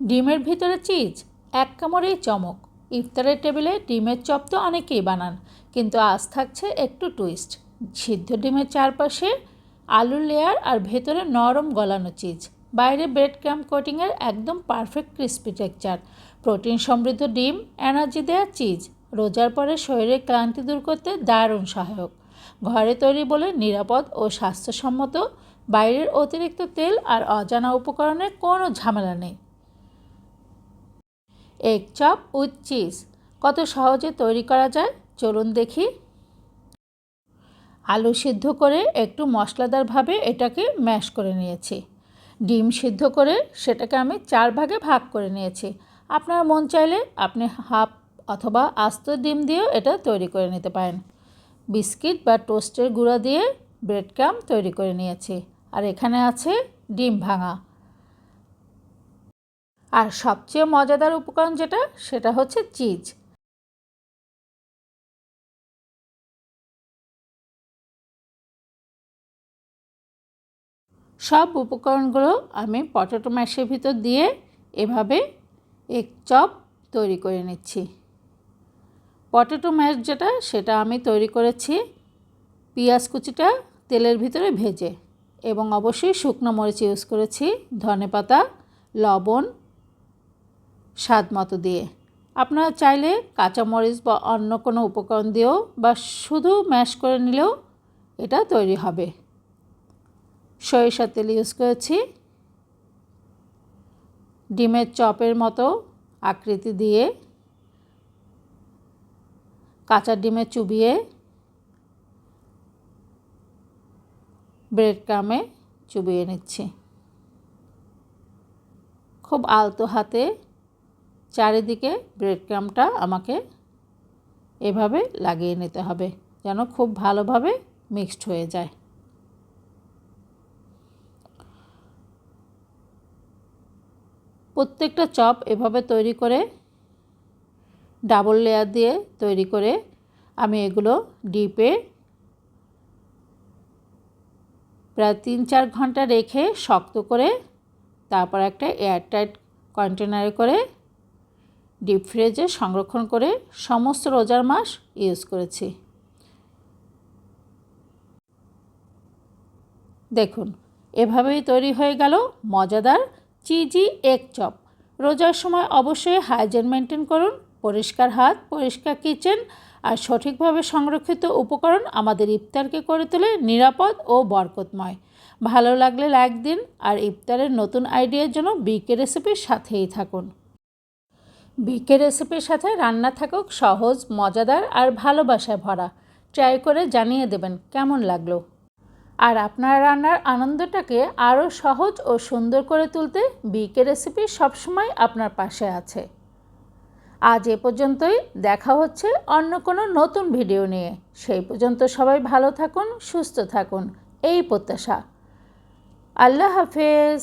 ডিমের ভিতরে চিজ, এক কামড়েই চমক। ইফতারের টেবিলে ডিমের চপ তো অনেকেই বানান, কিন্তু আজ থাকছে একটু টুইস্ট। সিদ্ধ ডিমের চারপাশে আলুর লেয়ার আর ভেতরে নরম গলানো চিজ, বাইরে ব্রেড ক্রাম্ব কোটিংয়ের একদম পারফেক্ট ক্রিস্পি টেক্সচার। প্রোটিন সমৃদ্ধ ডিম, এনার্জি দেওয়া চিজ, রোজার পরে শরীরের ক্লান্তি দূর করতে দারুণ সহায়ক। ঘরে তৈরি বলে নিরাপদ ও স্বাস্থ্যসম্মত, বাইরের অতিরিক্ত তেল আর অজানা উপকরণের কোনো ঝামেলা নেই। এগ চপ উইথ চিজ কত সহজে তৈরি করা যায়, চলুন দেখি। আলু সিদ্ধ করে একটু মশলাদারভাবে এটাকে ম্যাশ করে নিয়েছি। ডিম সিদ্ধ করে সেটাকে আমি 4 ভাগে ভাগ করে নিয়েছি। আপনার মন চাইলে আপনি হাফ অথবা আস্ত ডিম দিয়েও এটা তৈরি করে নিতে পারেন। বিস্কিট বা টোস্টের গুঁড়া দিয়ে ব্রেড ক্রাম্ব তৈরি করে নিয়েছি। আর এখানে আছে ডিম ভাঙা। আর সবচেয়ে মজাদার উপকরণ যেটা, সেটা হচ্ছে চিজ। সব উপকরণগুলো আমি পটেটো ম্যাশের ভিতর দিয়ে এভাবে এগ চপ তৈরি করে নিচ্ছি। পটেটো ম্যাশ যেটা, সেটা আমি তৈরি করেছি পেঁয়াজ কুচিটা তেলের ভিতরে ভেজে, এবং অবশ্যই শুকনো মরিচ ইউজ করেছি, ধনেপাতা, লবণ স্বাদ মতো দিয়ে। আপনারা চাইলে কাঁচামরিচ বা অন্য কোনো উপকরণ দিয়েও বা শুধু ম্যাশ করে নিলেও এটা তৈরি হবে। সরিষার তেল ইউজ করেছি। ডিমের চপের মতো আকৃতি দিয়ে কাঁচা ডিমে চুবিয়ে ব্রেড ক্রাম্বে চুবিয়ে নিচ্ছি। খুব আলতো হাতে চারিদিকে ব্রেড ক্রাম্বটা আমাকে এভাবে লাগিয়ে নিতে হবে, যেন খুব ভালোভাবে মিক্সড হয়ে যায়। প্রত্যেকটা চপ এভাবে তৈরি করে ডাবল লেয়ার দিয়ে তৈরি করে আমি এগুলো ডিপে প্রায় 3-4 ঘন্টা রেখে শক্ত করে তারপর একটা এয়ারটাইট কন্টেনারে করে ডিপ ফ্রিজে সংরক্ষণ করে সমস্ত রোজার মাস ইউজ করেছি। দেখুন, এভাবেই তৈরি হয়ে গেল মজাদার চিজি এগ চপ। রোজার সময় অবশ্যই হাইজিন মেনটেন করুন। পরিষ্কার হাত, পরিষ্কার কিচেন আর সঠিকভাবে সংরক্ষিত উপকরণ আমাদের ইফতারকে করে তোলে নিরাপদ ও বরকতময়। ভালো লাগলে লাইক দিন, আর ইফতারের নতুন আইডিয়ার জন্য বিকে রেসিপির সাথেই থাকুন। বিকে রেসিপির সাথে রান্না থাকুক সহজ, মজাদার আর ভালোবাসায় ভরা। ট্রাই করে জানিয়ে দেবেন কেমন লাগলো। আর আপনার রান্নার আনন্দটাকে আরও সহজ ও সুন্দর করে তুলতে বিকে রেসিপি সবসময় আপনার পাশে আছে। আজ এ পর্যন্তই, দেখা হচ্ছে অন্য কোনো নতুন ভিডিও নিয়ে। সেই পর্যন্ত সবাই ভালো থাকুন, সুস্থ থাকুন, এই প্রত্যাশা। আল্লাহ হাফেজ।